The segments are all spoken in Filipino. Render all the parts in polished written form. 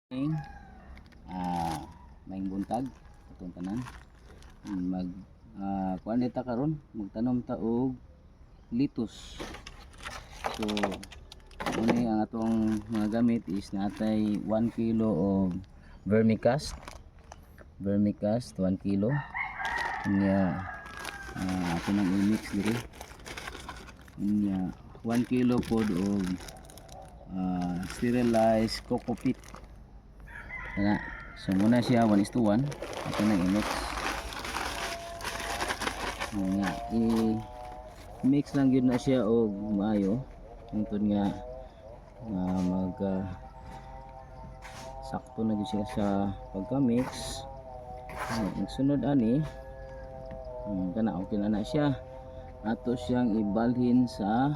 Ning maing buntag atong tanan mag kuan dita karon magtanom ta og litos. So muni ang atong mga gamit is natay 1 kilo of vermicast 1 kilo nya ato nang i-mix diri nya 1 kilo pod og sterilized coco peat. So muna siya 1:1 ito na i-mix i-mix lang yun na siya og maayo tungtod nga mag sakto na gyud siya sa pagka-mix. Ang sunod ani kana okay na siya, ato siyang ibalhin sa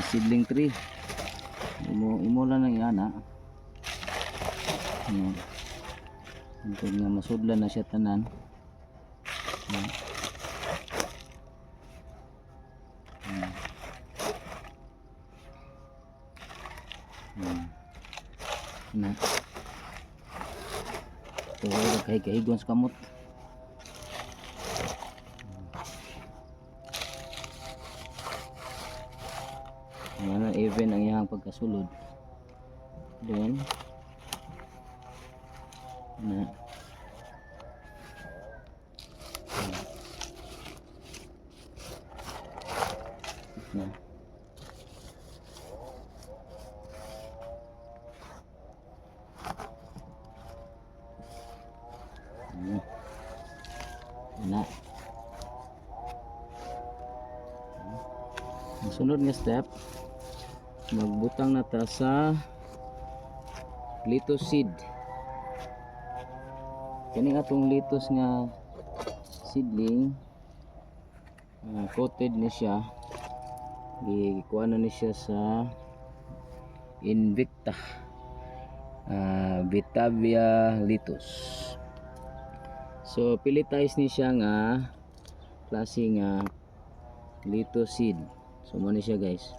seedling tree. Imo lang nang yana tungkol nga masudlan na siya tanan. Na tuwa kahig-kahigon sa kamot. Ano even ang iyang pagkasulod. Then na na ang sunod nga step, magbutang na ta sa lettuce seed. Kani atong lettuce nga seedling coated ni siya, gikuha na ni siya sa Invicta Vitavia lettuce. So pelletized ni siya nga klase nga lettuce seed. So mo ni siya guys,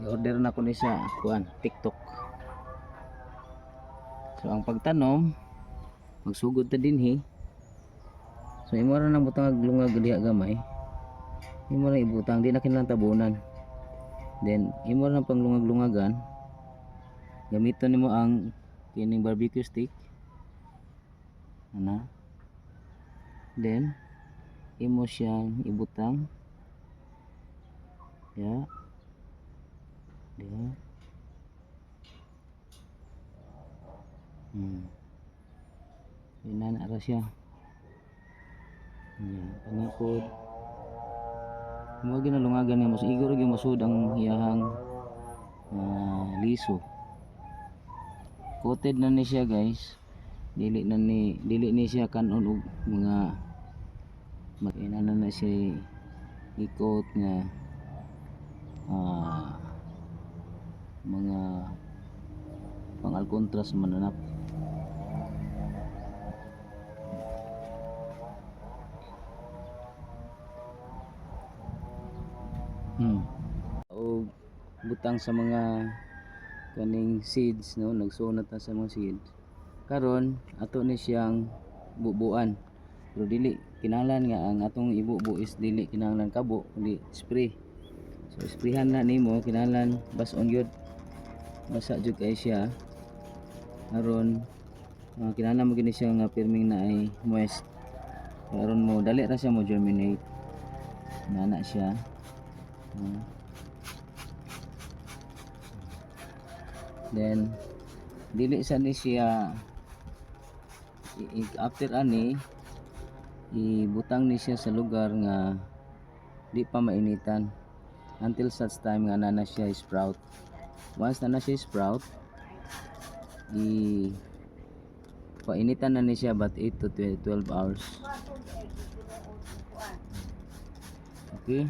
i-order na ko ni sa kuan TikTok. So ang pagtanom magsugod ta dinhi. So imo ra nang butang lungag diha gamay, imo ra ibutang, di na kinahanglan tabunan. Then imo ra pang lungag-lungagan, gamiton nimo ang kining barbecue stick ana. Then imo siyang ibutang ya diha. Ina na ra siya. Panapod mo ginalungagan nga mas igor gyud masud ang iyahang liso. Coated na ni siya guys. Dili ni siya kanon og mga mag-inana na siya i-coat nga mga pang-alcontras mananap. O butang sa mga kaning seeds, no, nagsunat na sa mga seeds. Karon ato ni siyang bubuan, pero dili kinahanglan nga ang atong ibubu is dili kinahanglan kabo kundi spray. So sprayhan na nimo, kinahanglan bas-on gyud, basa jud kay siya. Karon kinahanglan mo gini siya nga pirming na ay moist. Karon mo dali ra siya mo germinate. Nana siya. Then dili sa ni siya after ani ibutang ni siya sa lugar nga di pa mainitan until such time nga na siya sprout. Once na siya sprout, painitan na ni siya about 8 to 12 hours. Okay.